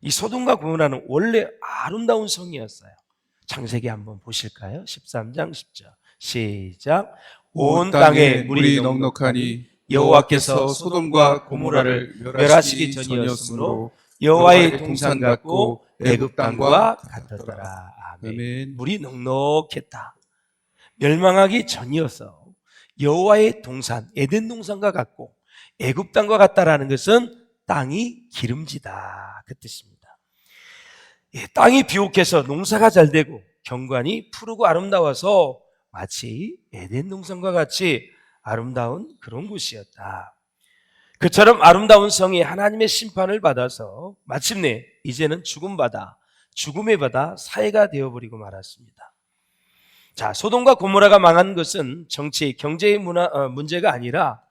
이 소돔과 고모라는 원래 아름다운 성이었어요. 창세기 한번 보실까요? 13장 10절 시작. 온 땅에 물이 넉넉하니 여호와께서 소돔과 고모라를 멸하시기 전이었으므로 여호와의 동산 같고 애굽 땅과 같았더라. 아멘. 아멘. 물이 넉넉했다. 멸망하기 전이어서 여호와의 동산, 에덴 동산과 같고 애굽 땅과 같다라는 것은 땅이 기름지다 그 뜻입니다. 땅이 비옥해서 농사가 잘 되고 경관이 푸르고 아름다워서 마치 에덴 동산과 같이 아름다운 그런 곳이었다. 그처럼 아름다운 성이 하나님의 심판을 받아서 마침내 이제는 죽음의 바다 사해가 되어버리고 말았습니다. 자, 소돔과 고모라가 망한 것은 정치, 경제의 문제가 아니라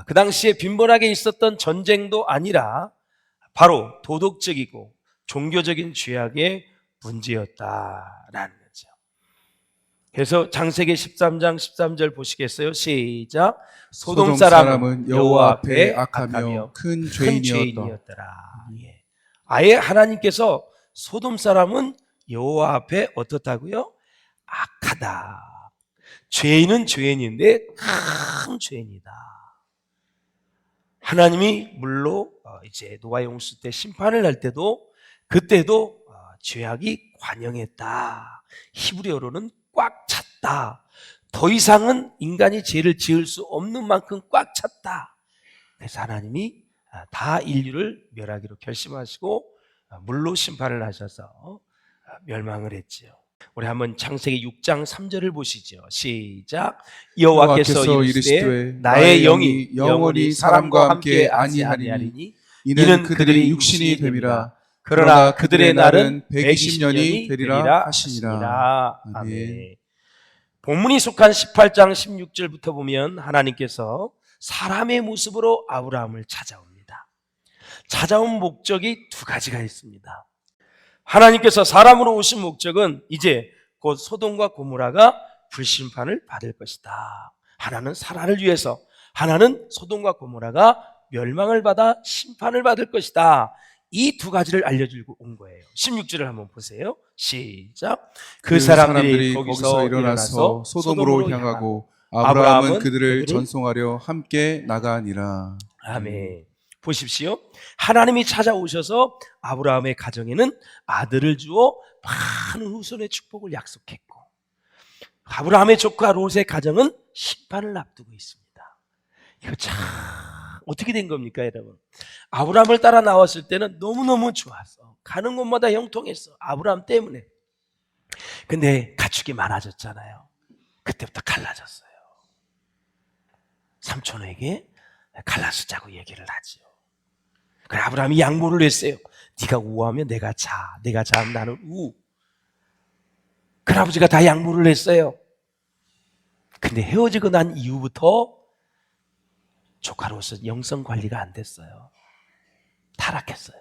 그 당시에 빈번하게 있었던 전쟁도 아니라 바로 도덕적이고 종교적인 죄악의 문제였다라는 거죠. 그래서 창세기 13장 13절 보시겠어요? 시작. 소돔 사람은 여호와 앞에 악하며 큰 죄인이었더라. 예. 아예 하나님께서 소돔 사람은 여호와 앞에 어떻다고요? 악하다. 죄인은 죄인인데 큰 죄인이다. 하나님이 물로 이제 노아 홍수 때 심판을 할 때도 그때도 죄악이 관영했다. 히브리어로는 꽉 찼다. 더 이상은 인간이 죄를 지을 수 없는 만큼 꽉 찼다. 그래서 하나님이 다 인류를 멸하기로 결심하시고 물로 심판을 하셔서 멸망을 했지요. 우리 한번 창세기 6장 3절을 보시죠. 시작. 여호와께서 이르시되 나의 영이 영원히 사람과 함께 아니하리니 이는 그들이 육신이 됨이라. 그러나 그들의 날은 120년이 되리라 하시니라. 아멘. 본문이 속한 18장 16절부터 보면 하나님께서 사람의 모습으로 아브라함을 찾아옵니다. 찾아온 목적이 두 가지가 있습니다. 하나님께서 사람으로 오신 목적은 이제 곧 소돔과 고모라가 불심판을 받을 것이다. 하나는 사라를 위해서, 하나는 소돔과 고모라가 멸망을 받아 심판을 받을 것이다. 이 두 가지를 알려주고 온 거예요. 16절을 한번 보세요. 시작. 그 사람들이 거기서 일어나서 소돔으로 향하고 아브라함은 그들을 전송하려 함께 나가니라. 아멘. 보십시오. 하나님이 찾아오셔서 아브라함의 가정에는 아들을 주어 많은 후손의 축복을 약속했고, 아브라함의 조카 롯의 가정은 심판을 앞두고 있습니다. 이거 참 어떻게 된 겁니까, 여러분? 아브라함을 따라 나왔을 때는 너무너무 좋았어. 가는 곳마다 형통했어. 아브라함 때문에. 근데 가축이 많아졌잖아요. 그때부터 갈라졌어요. 삼촌에게 갈라서자고 얘기를 하지요. 그래, 아브라함이 양보를 했어요. 네가 우하면 내가 자, 내가 자면 나는 우. 그 아버지가 다 양보를 했어요. 근데 헤어지고 난 이후부터 조카로서 영성 관리가 안 됐어요. 타락했어요.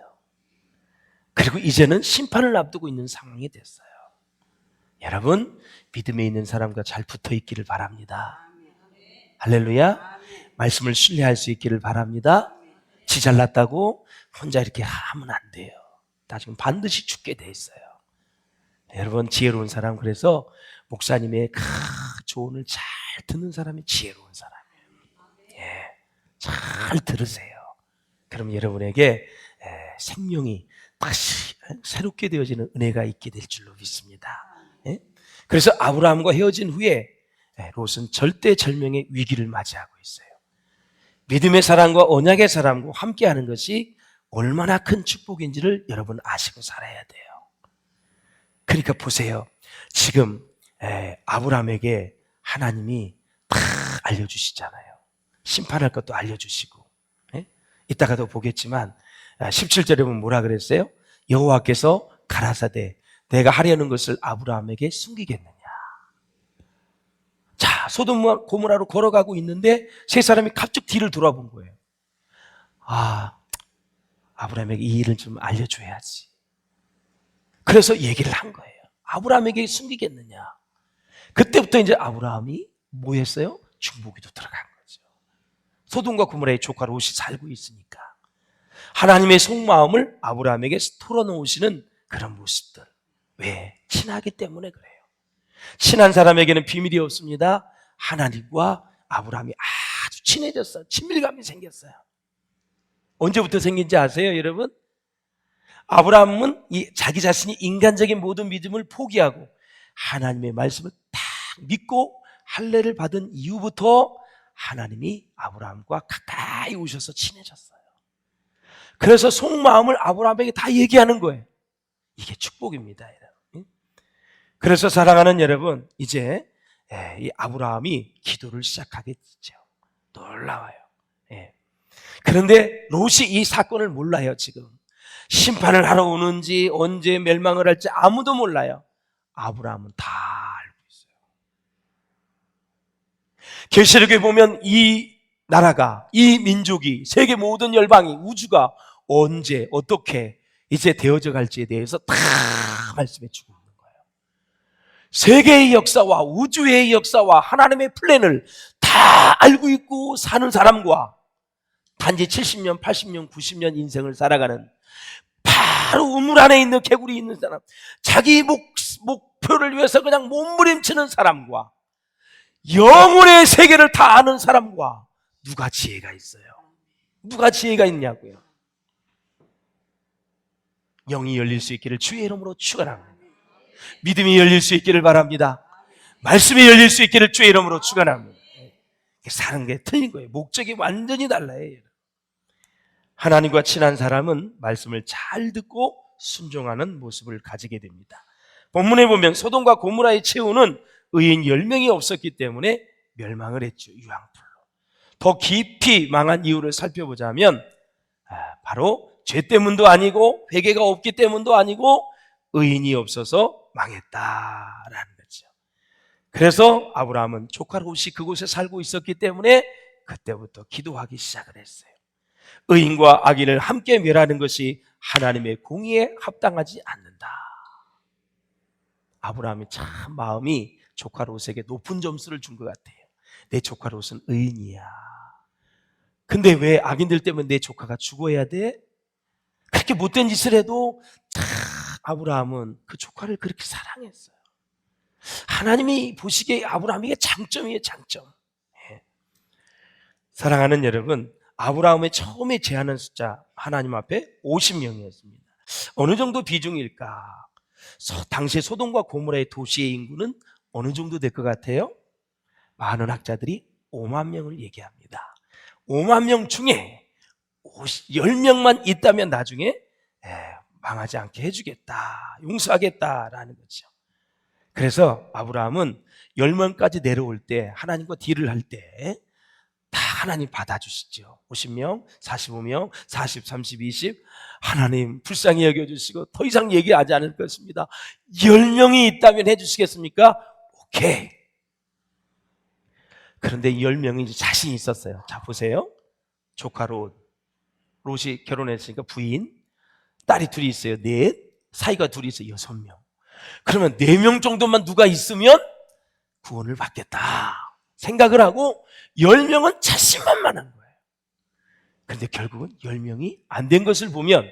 그리고 이제는 심판을 앞두고 있는 상황이 됐어요. 여러분, 믿음에 있는 사람과 잘 붙어 있기를 바랍니다. 할렐루야. 말씀을 신뢰할 수 있기를 바랍니다. 지 잘났다고 혼자 이렇게 하면 안 돼요. 나중에 반드시 죽게 돼 있어요. 여러분, 지혜로운 사람, 그래서 목사님의 조언을 잘 듣는 사람이 지혜로운 사람이에요. 예, 잘 들으세요. 그럼 여러분에게 생명이 다시 새롭게 되어지는 은혜가 있게 될 줄로 믿습니다. 예? 그래서 아브라함과 헤어진 후에 롯은 절대절명의 위기를 맞이하고 있어요. 믿음의 사람과 언약의 사람과 함께하는 것이 얼마나 큰 축복인지를 여러분 아시고 살아야 돼요. 그러니까 보세요. 지금 아브라함에게 하나님이 다 알려주시잖아요. 심판할 것도 알려주시고, 이따가도 보겠지만 17절에 보면 뭐라 그랬어요? 여호와께서 가라사대 내가 하려는 것을 아브라함에게 숨기겠느냐. 자, 소돔과 고모라로 걸어가고 있는데 세 사람이 갑자기 뒤를 돌아본 거예요. 아브라함에게 이 일을 좀 알려줘야지. 그래서 얘기를 한 거예요. 아브라함에게 숨기겠느냐. 그때부터 이제 아브라함이 뭐 했어요? 중보기도 들어간 거죠. 소돔과 고모라의 조카 롯이 살고 있으니까. 하나님의 속마음을 아브라함에게 털어놓으시는 그런 모습들. 왜? 친하기 때문에 그래요. 친한 사람에게는 비밀이 없습니다. 하나님과 아브라함이 아주 친해졌어요. 친밀감이 생겼어요. 언제부터 생긴지 아세요, 여러분? 아브라함은 자기 자신이 인간적인 모든 믿음을 포기하고 하나님의 말씀을 딱 믿고 할례를 받은 이후부터 하나님이 아브라함과 가까이 오셔서 친해졌어요. 그래서 속마음을 아브라함에게 다 얘기하는 거예요. 이게 축복입니다, 여러분. 그래서 사랑하는 여러분, 이제 이 아브라함이 기도를 시작하겠죠. 놀라워요. 그런데 롯이 이 사건을 몰라요. 지금 심판을 하러 오는지 언제 멸망을 할지 아무도 몰라요. 아브라함은 다 알고 있어요. 계시록에 보면 이 나라가, 이 민족이, 세계 모든 열방이, 우주가 언제 어떻게 이제 되어져 갈지에 대해서 다 말씀해 주고 있는 거예요. 세계의 역사와 우주의 역사와 하나님의 플랜을 다 알고 있고 사는 사람과 단지 70년, 80년, 90년 인생을 살아가는 바로 우물 안에 있는 개구리 있는 사람, 자기 목표를 위해서 그냥 몸부림치는 사람과 영혼의 세계를 다 아는 사람과 누가 지혜가 있어요? 누가 지혜가 있냐고요? 영이 열릴 수 있기를 주의 이름으로 축원합니다. 믿음이 열릴 수 있기를 바랍니다. 말씀이 열릴 수 있기를 주의 이름으로 축원합니다. 사는 게 틀린 거예요. 목적이 완전히 달라요. 하나님과 친한 사람은 말씀을 잘 듣고 순종하는 모습을 가지게 됩니다. 본문에 보면 소돔과 고모라의 최후는 의인 10명이 없었기 때문에 멸망을 했죠. 유황불로. 더 깊이 망한 이유를 살펴보자면 바로 죄 때문도 아니고 회개가 없기 때문도 아니고 의인이 없어서 망했다라는 거죠. 그래서 아브라함은 조카 롯이 그곳에 살고 있었기 때문에 그때부터 기도하기 시작을 했어요. 의인과 악인을 함께 멸하는 것이 하나님의 공의에 합당하지 않는다. 아브라함이 참 마음이 조카 롯에게 높은 점수를 준 것 같아요. 내 조카 롯은 의인이야. 근데 왜 악인들 때문에 내 조카가 죽어야 돼? 그렇게 못된 짓을 해도 아브라함은 그 조카를 그렇게 사랑했어요. 하나님이 보시기에 아브라함에게 장점이에요, 장점. 사랑하는 여러분, 아브라함의 처음에 제안한 숫자 하나님 앞에 50명이었습니다. 어느 정도 비중일까? 당시 소돔과 고모라의 도시의 인구는 어느 정도 될 것 같아요? 많은 학자들이 5만 명을 얘기합니다. 5만 명 중에 10명만 있다면 나중에 망하지 않게 해주겠다, 용서하겠다라는 거죠. 그래서 아브라함은 10명까지 내려올 때 하나님과 딜을 할 때 다 하나님 받아주시죠. 50명, 45명, 40, 30, 20 하나님 불쌍히 여겨주시고 더 이상 얘기하지 않을 것입니다. 10명이 있다면 해주시겠습니까? 오케이. 그런데 10명이 자신이 있었어요. 자 보세요. 조카 롯이 결혼했으니까 부인, 딸이 둘이 있어요. 넷, 사이가 둘이 있어요. 6명. 그러면 4명 정도만 누가 있으면 구원을 받겠다 생각을 하고 10명은 자신만만한 거예요. 그런데 결국은 10명이 안 된 것을 보면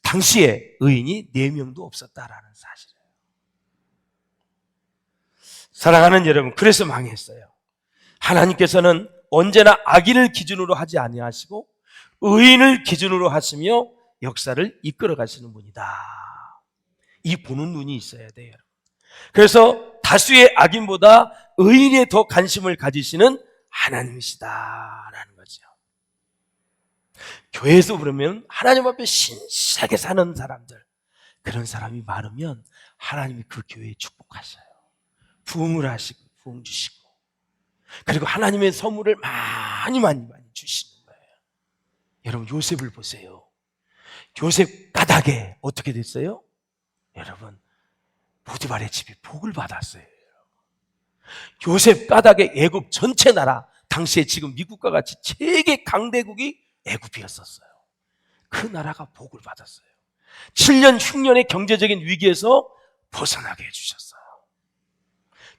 당시에 의인이 4명도 없었다라는 사실이에요. 사랑하는 여러분, 그래서 망했어요. 하나님께서는 언제나 악인을 기준으로 하지 아니하시고 의인을 기준으로 하시며 역사를 이끌어 가시는 분이다. 이 보는 눈이 있어야 돼요. 그래서 다수의 악인보다 의인에 더 관심을 가지시는 하나님이시다라는 거죠. 교회에서 그러면 하나님 앞에 신실하게 사는 사람들, 그런 사람이 많으면 하나님이 그 교회에 축복하셔요. 부흥을 하시고 부흥 주시고, 그리고 하나님의 선물을 많이 주시는 거예요. 여러분 요셉을 보세요. 요셉 까닭에 어떻게 됐어요? 여러분 보디발의 집이 복을 받았어요. 요셉 까닭에 애굽 전체 나라, 당시에 지금 미국과 같이 세계 강대국이 애굽이었었어요. 그 나라가 복을 받았어요. 7년 흉년의 경제적인 위기에서 벗어나게 해주셨어요.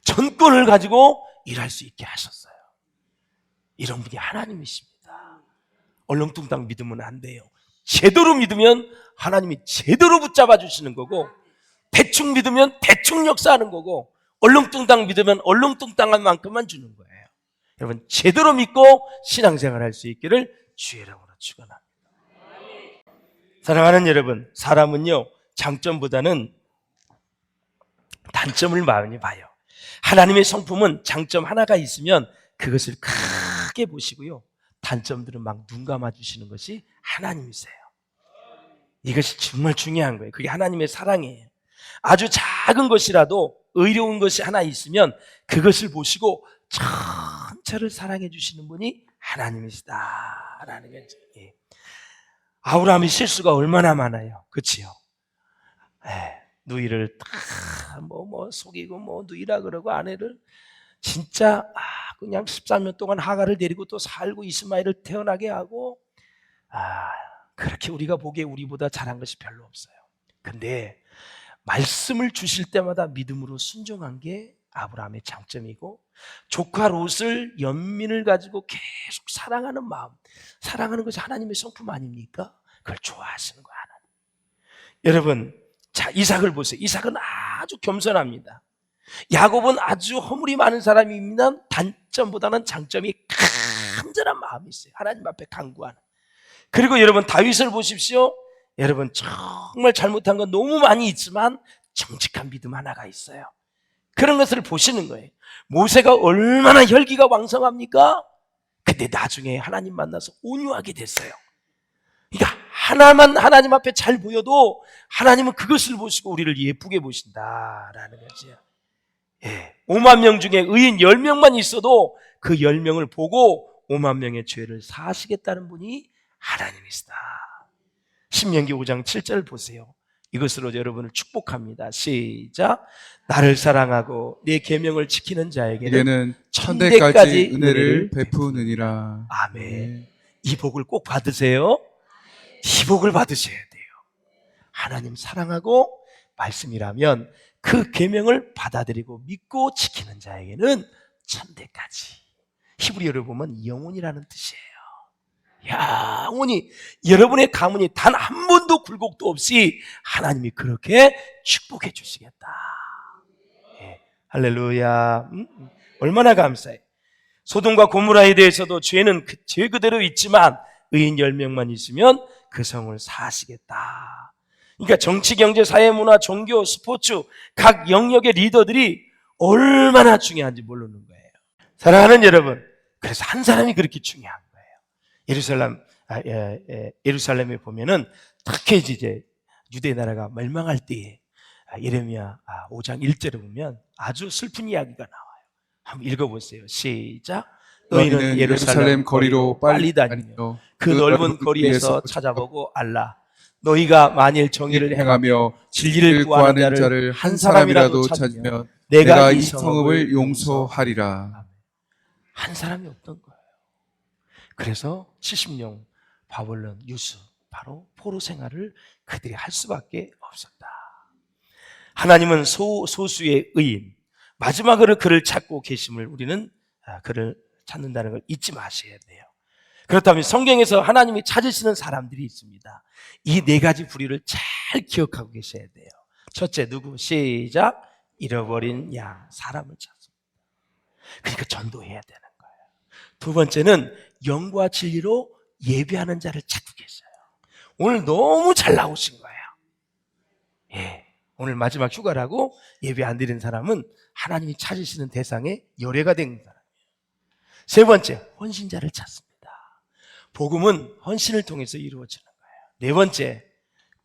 전권을 가지고 일할 수 있게 하셨어요. 이런 분이 하나님이십니다. 얼렁뚱땅 믿으면 안 돼요. 제대로 믿으면 하나님이 제대로 붙잡아 주시는 거고, 대충 믿으면 대충 역사하는 거고, 얼렁뚱땅 믿으면 얼렁뚱땅한 만큼만 주는 거예요. 여러분, 제대로 믿고 신앙생활 할 수 있기를 주의 이름으로 축원합니다. 사랑하는 여러분, 사람은요 장점보다는 단점을 많이 봐요. 하나님의 성품은 장점 하나가 있으면 그것을 크게 보시고요, 단점들은 막 눈 감아 주시는 것이 하나님이세요. 이것이 정말 중요한 거예요. 그게 하나님의 사랑이에요. 아주 작은 것이라도 의로운 것이 하나 있으면 그것을 보시고 전체를 사랑해 주시는 분이 하나님이시다라는 거죠. 예. 아브라함의 실수가 얼마나 많아요. 그렇지요? 누이를 속이고 누이라 그러고 아내를 진짜 그냥 13년 동안 하가를 데리고 또 살고 이스마엘을 태어나게 하고, 그렇게 우리가 보기에 우리보다 잘한 것이 별로 없어요. 근데 말씀을 주실 때마다 믿음으로 순종한 게 아브라함의 장점이고, 조카 롯을 연민을 가지고 계속 사랑하는 마음, 사랑하는 것이 하나님의 성품 아닙니까? 그걸 좋아하시는 거야, 하나님. 여러분, 자, 이삭을 보세요. 이삭은 아주 겸손합니다. 야곱은 아주 허물이 많은 사람입니다. 단점보다는 장점이 간절한 마음이 있어요. 하나님 앞에 간구하는. 그리고 여러분, 다윗을 보십시오. 여러분, 정말 잘못한 건 너무 많이 있지만 정직한 믿음 하나가 있어요. 그런 것을 보시는 거예요. 모세가 얼마나 혈기가 왕성합니까? 근데 나중에 하나님 만나서 온유하게 됐어요. 그러니까 하나만 하나님 앞에 잘 보여도 하나님은 그것을 보시고 우리를 예쁘게 보신다라는 거죠. 5만 명 중에 의인 10명만 있어도 그 10명을 보고 5만 명의 죄를 사하시겠다는 분이 하나님이시다. 신명기 5장 7절 보세요. 이것으로 여러분을 축복합니다. 시작. 나를 사랑하고 내 계명을 지키는 자에게는 천대까지 은혜를 베푸느니라. 아멘. 이 복을 꼭 받으세요. 이 복을 받으셔야 돼요. 하나님 사랑하고 말씀이라면 그 계명을 받아들이고 믿고 지키는 자에게는 천대까지. 히브리어를 보면 영혼이라는 뜻이에요. 영원히 여러분의 가문이 단 한 번도 굴곡도 없이 하나님이 그렇게 축복해 주시겠다. 할렐루야. 얼마나 감사해. 소돔과 고모라에 대해서도 죄는 죄 그대로 있지만 의인 10명만 있으면 그 성을 사하시겠다. 그러니까 정치, 경제, 사회, 문화, 종교, 스포츠 각 영역의 리더들이 얼마나 중요한지 모르는 거예요. 사랑하는 여러분, 그래서 한 사람이 그렇게 중요한 거예요. 예루살렘에 보면은 특히 이제 유대 나라가 멸망할 때에 예레미야 5장 1절에 보면 아주 슬픈 이야기가 나와요. 한번 읽어보세요. 시작. 너희는 예루살렘 거리로 빨리 다니며 그 넓은 거리에서 찾아보고 알라. 너희가 만일 정의를 행하며 진리를 구하는 자를 한 사람이라도 찾으면 내가 이 성읍을 용서하리라. 한 사람이 없던 거예요. 그래서 70년 바벨론 유수, 바로 포로 생활을 그들이 할 수밖에 없었다. 하나님은 소수의 의인, 마지막으로 그를 찾고 계심을 우리는 그를 찾는다는 걸 잊지 마셔야 돼요. 그렇다면 성경에서 하나님이 찾으시는 사람들이 있습니다. 이 4가지 부류를 잘 기억하고 계셔야 돼요. 첫째, 누구? 시작. 잃어버린 양, 사람을 찾습니다. 그러니까 전도해야 되는 거예요. 두 번째는 영과 진리로 예배하는 자를 찾고 계셔요. 오늘 너무 잘 나오신 거예요. 오늘 마지막 휴가라고 예배 안 드린 사람은 하나님이 찾으시는 대상에 열애가 된 사람이에요. 세 번째, 헌신자를 찾습니다. 복음은 헌신을 통해서 이루어지는 거예요. 네 번째,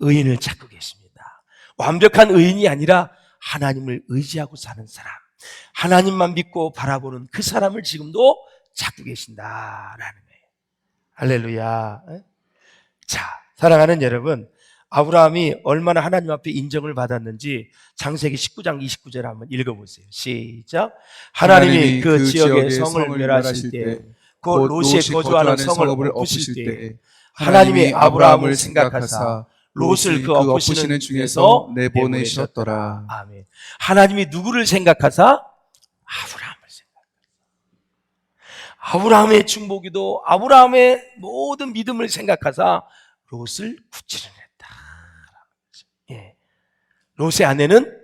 의인을 찾고 계십니다. 완벽한 의인이 아니라 하나님을 의지하고 사는 사람, 하나님만 믿고 바라보는 그 사람을 지금도 찾고 계신다라는 거예요. 할렐루야. 자, 사랑하는 여러분, 아브라함이 얼마나 하나님 앞에 인정을 받았는지 창세기 19장 29절 한번 읽어보세요. 시작. 하나님이 그 지역의 성을 멸하실 때, 곧 롯이 거주하는 성을 엎으실 때 하나님이 아브라함을 생각하사 롯을 그 엎으시는 중에서 내보내셨더라. 아멘. 하나님이 누구를 생각하사? 아브라함을 생각하사. 아브라함의 중보기도, 아브라함의 모든 믿음을 생각하사 롯을 구치려 했다. 예. 롯의 아내는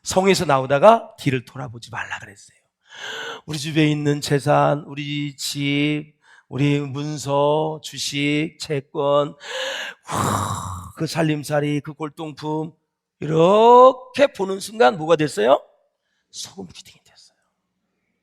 성에서 나오다가 뒤를 돌아보지 말라 그랬어요. 우리 집에 있는 재산, 우리 집, 우리 문서, 주식, 채권, 그 살림살이, 그 골동품 이렇게 보는 순간 뭐가 됐어요? 소금 기둥이 됐어요.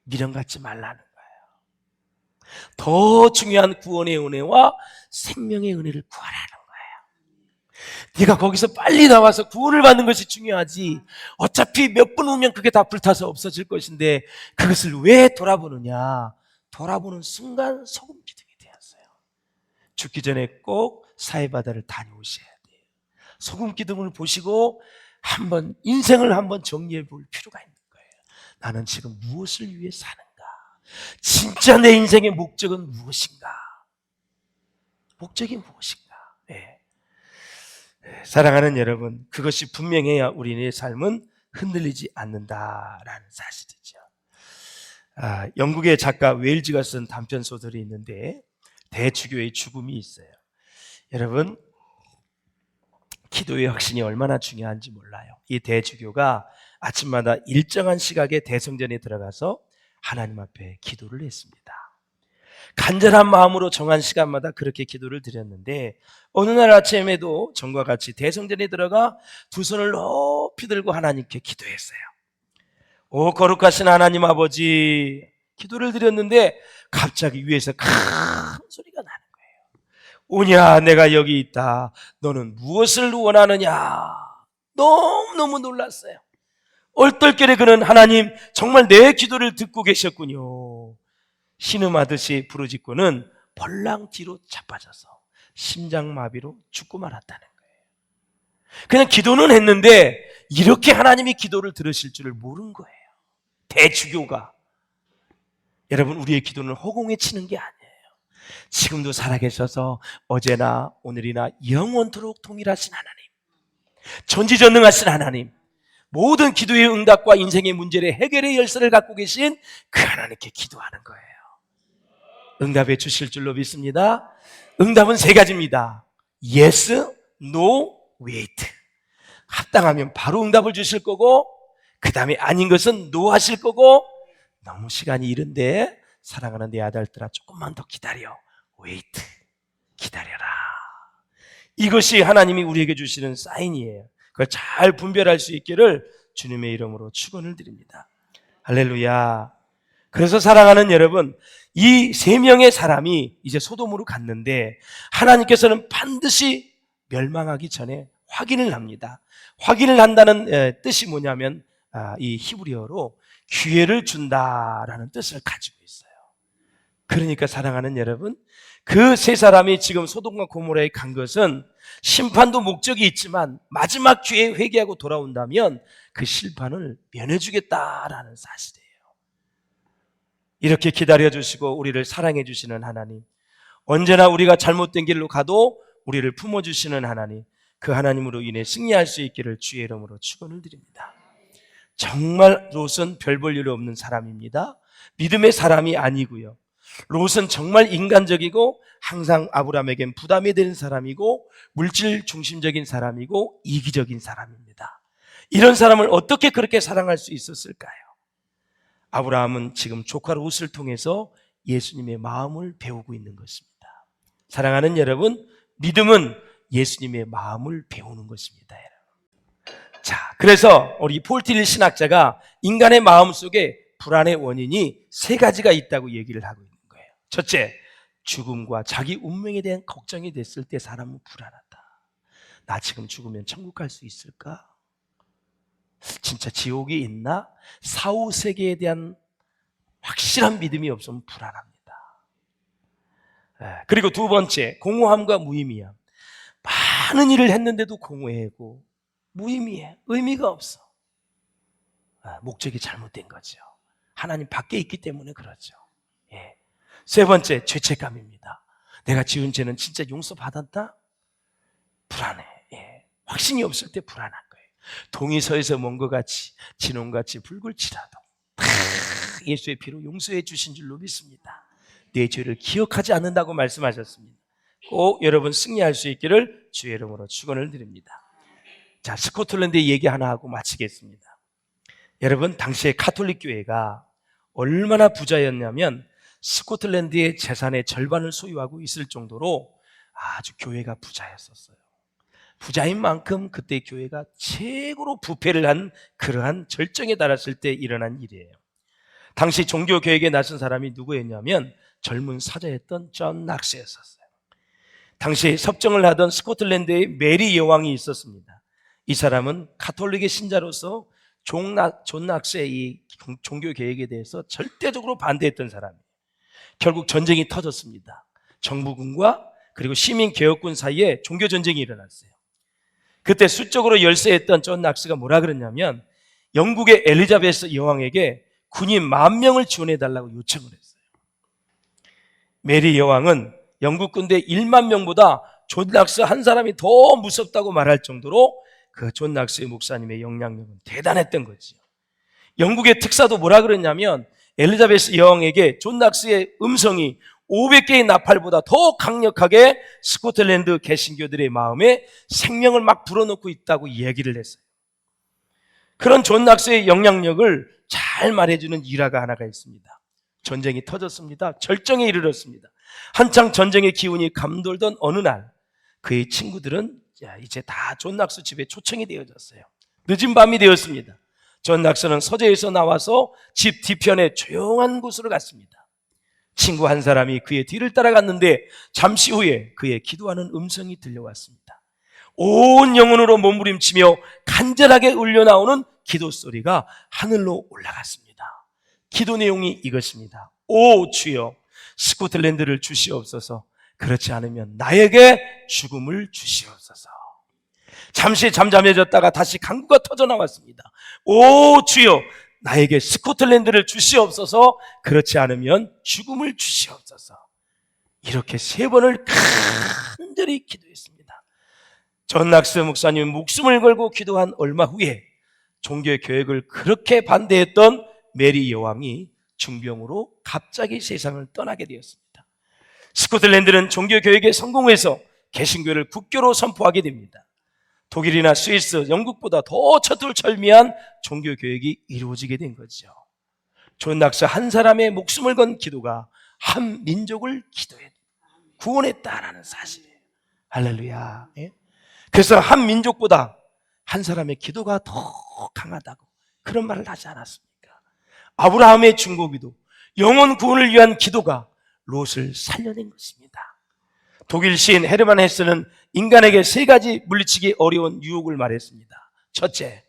미련 갖지 말라는 거예요. 더 중요한 구원의 은혜와 생명의 은혜를 구하라는 거예요. 네가 거기서 빨리 나와서 구원을 받는 것이 중요하지, 어차피 몇 분 후면 그게 다 불타서 없어질 것인데 그것을 왜 돌아보느냐? 돌아보는 순간 소금 기둥이 되었어요. 죽기 전에 꼭 사해바다를 다녀오셔야 돼요. 소금 기둥을 보시고 한번 인생을 한번 정리해 볼 필요가 있는 거예요. 나는 지금 무엇을 위해 사는가? 진짜 내 인생의 목적은 무엇인가? 목적이 무엇인가? 네. 사랑하는 여러분, 그것이 분명해야 우리의 삶은 흔들리지 않는다라는 사실이죠. 영국의 작가 웨일즈가 쓴 단편 소설이 있는데 대주교의 죽음이 있어요. 여러분, 기도의 확신이 얼마나 중요한지 몰라요. 이 대주교가 아침마다 일정한 시각에 대성전에 들어가서 하나님 앞에 기도를 했습니다. 간절한 마음으로 정한 시간마다 그렇게 기도를 드렸는데 어느 날 아침에도 전과 같이 대성전에 들어가 두 손을 높이 들고 하나님께 기도했어요. 오 거룩하신 하나님 아버지, 기도를 드렸는데 갑자기 위에서 큰 소리가 나는 거예요. 오냐, 내가 여기 있다. 너는 무엇을 원하느냐? 너무너무 놀랐어요. 얼떨결에 그는 하나님, 정말 내 기도를 듣고 계셨군요. 신음하듯이 부르짖고는 벌랑 뒤로 자빠져서 심장마비로 죽고 말았다는 거예요. 그냥 기도는 했는데 이렇게 하나님이 기도를 들으실 줄을 모른 거예요. 대주교가. 여러분, 우리의 기도는 허공에 치는 게 아니에요. 지금도 살아계셔서 어제나 오늘이나 영원토록 동일하신 하나님, 전지전능하신 하나님, 모든 기도의 응답과 인생의 문제의 해결의 열쇠를 갖고 계신 그 하나님께 기도하는 거예요. 응답해 주실 줄로 믿습니다. 응답은 세 가지입니다. Yes, No, Wait. 합당하면 바로 응답을 주실 거고, 그 다음에 아닌 것은 No 하실 거고, 너무 시간이 이른데 사랑하는 내 아들들아 조금만 더 기다려. Wait. 기다려라. 이것이 하나님이 우리에게 주시는 사인이에요. 그걸 잘 분별할 수 있기를 주님의 이름으로 축원을 드립니다. 할렐루야. 그래서 사랑하는 여러분, 이 세 명의 사람이 이제 소돔으로 갔는데 하나님께서는 반드시 멸망하기 전에 확인을 합니다. 확인을 한다는 뜻이 뭐냐면 이 히브리어로 기회를 준다라는 뜻을 가지고 있어요. 그러니까 사랑하는 여러분, 그 세 사람이 지금 소돔과 고모라에 간 것은 심판도 목적이 있지만 마지막 기회에 회개하고 돌아온다면 그 심판을 면해주겠다라는 사실이에요. 이렇게 기다려주시고 우리를 사랑해주시는 하나님, 언제나 우리가 잘못된 길로 가도 우리를 품어주시는 하나님, 그 하나님으로 인해 승리할 수 있기를 주의 이름으로 축원을 드립니다. 정말 롯은 별 볼 일 없는 사람입니다. 믿음의 사람이 아니고요. 롯은 정말 인간적이고 항상 아브라함에겐 부담이 되는 사람이고 물질 중심적인 사람이고 이기적인 사람입니다. 이런 사람을 어떻게 그렇게 사랑할 수 있었을까요? 아브라함은 지금 조카 롯을 통해서 예수님의 마음을 배우고 있는 것입니다. 사랑하는 여러분, 믿음은 예수님의 마음을 배우는 것입니다. 자, 그래서 우리 폴티릴 신학자가 인간의 마음 속에 불안의 원인이 세 가지가 있다고 얘기를 하고 있는 거예요. 첫째, 죽음과 자기 운명에 대한 걱정이 됐을 때 사람은 불안하다. 나 지금 죽으면 천국 갈 수 있을까? 진짜 지옥이 있나? 사후 세계에 대한 확실한 믿음이 없으면 불안합니다. 그리고 두 번째, 공허함과 무의미함. 많은 일을 했는데도 공허하고 무의미해. 의미가 없어. 목적이 잘못된 거죠. 하나님 밖에 있기 때문에 그렇죠. 예. 세 번째, 죄책감입니다. 내가 지은 죄는 진짜 용서받았다? 불안해. 예. 확신이 없을 때 불안한 거예요. 동이서에서 먼 것 같이 진홍같이 붉을지라도 다 예수의 피로 용서해 주신 줄로 믿습니다. 내 죄를 기억하지 않는다고 말씀하셨습니다. 꼭 여러분 승리할 수 있기를 주의 이름으로 축원을 드립니다. 자, 스코틀랜드 얘기 하나 하고 마치겠습니다. 여러분, 당시에 카톨릭 교회가 얼마나 부자였냐면 스코틀랜드의 재산의 절반을 소유하고 있을 정도로 아주 교회가 부자였었어요. 부자인 만큼 그때 교회가 최고로 부패를 한 그러한 절정에 달했을 때 일어난 일이에요. 당시 종교개혁에 나선 사람이 누구였냐면 젊은 사자였던 존 낙스였었어요. 당시 섭정을 하던 스코틀랜드의 메리 여왕이 있었습니다. 이 사람은 가톨릭의 신자로서 존 낙스의 이 종교개혁에 대해서 절대적으로 반대했던 사람이에요. 결국 전쟁이 터졌습니다. 정부군과 그리고 시민개혁군 사이에 종교전쟁이 일어났어요. 그때 수적으로 열세했던 존 낙스가 뭐라 그랬냐면 영국의 엘리자베스 여왕에게 군인 10,000명을 지원해달라고 요청을 했어요. 메리 여왕은 영국 군대 10,000명보다 존 낙스 한 사람이 더 무섭다고 말할 정도로 그 존 낙스의 목사님의 영향력은 대단했던 거지요. 영국의 특사도 뭐라 그랬냐면 엘리자베스 여왕에게 존 낙스의 음성이 500개의 나팔보다 더 강력하게 스코틀랜드 개신교들의 마음에 생명을 막 불어넣고 있다고 이야기를 했어요. 그런 존 낙스의 영향력을 잘 말해주는 일화가 하나가 있습니다. 전쟁이 터졌습니다. 절정에 이르렀습니다. 한창 전쟁의 기운이 감돌던 어느 날 그의 친구들은 이제 다 존 낙스 집에 초청이 되어졌어요. 늦은 밤이 되었습니다. 존 낙스는 서재에서 나와서 집 뒤편에 조용한 곳으로 갔습니다. 친구 한 사람이 그의 뒤를 따라갔는데 잠시 후에 그의 기도하는 음성이 들려왔습니다. 온 영혼으로 몸부림치며 간절하게 울려나오는 기도 소리가 하늘로 올라갔습니다. 기도 내용이 이것입니다. 오 주여, 스코틀랜드를 주시옵소서. 그렇지 않으면 나에게 죽음을 주시옵소서. 잠시 잠잠해졌다가 다시 강구가 터져 나왔습니다. 오 주여, 나에게 스코틀랜드를 주시옵소서. 그렇지 않으면 죽음을 주시옵소서. 이렇게 3번을 간절히 기도했습니다. 존 낙스 목사님은 목숨을 걸고 기도한 얼마 후에 종교의 교역을 그렇게 반대했던 메리 여왕이 중병으로 갑자기 세상을 떠나게 되었습니다. 스코틀랜드는 종교 교역에 성공해서 개신교를 국교로 선포하게 됩니다. 독일이나 스위스, 영국보다 더 처툴철미한 종교 교역이 이루어지게 된 거죠. 존 낙스 한 사람의 목숨을 건 기도가 한 민족을 구원했다라는 사실이에요. 할렐루야. 예? 그래서 한 민족보다 한 사람의 기도가 더 강하다고 그런 말을 하지 않았습니까? 아브라함의 중보기도, 영혼 구원을 위한 기도가 롯을 살려낸 것입니다. 독일 시인 헤르만 헤스는 인간에게 3가지 물리치기 어려운 유혹을 말했습니다. 첫째,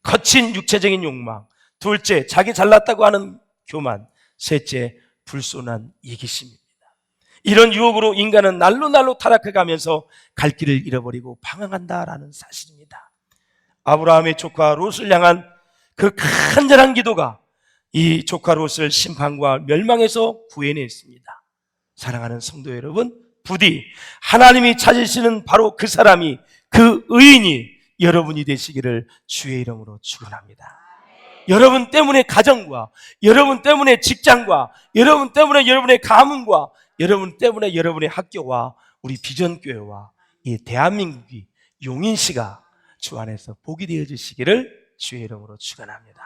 거친 육체적인 욕망. 둘째, 자기 잘났다고 하는 교만. 셋째, 불손한 이기심입니다. 이런 유혹으로 인간은 날로 타락해가면서 갈 길을 잃어버리고 방황한다라는 사실입니다. 아브라함의 조카 롯을 향한 그 간절한 기도가 이 조카 롯을 심판과 멸망에서 구해냈습니다. 사랑하는 성도 여러분, 부디 하나님이 찾으시는 바로 그 사람이, 그 의인이 여러분이 되시기를 주의 이름으로 축원합니다. 여러분 때문에 가정과, 여러분 때문에 직장과, 여러분 때문에 여러분의 가문과, 여러분 때문에 여러분의 학교와 우리 비전교회와 이 대한민국이 용인시가 주 안에서 복이 되어 주시기를 주의 이름으로 축원합니다.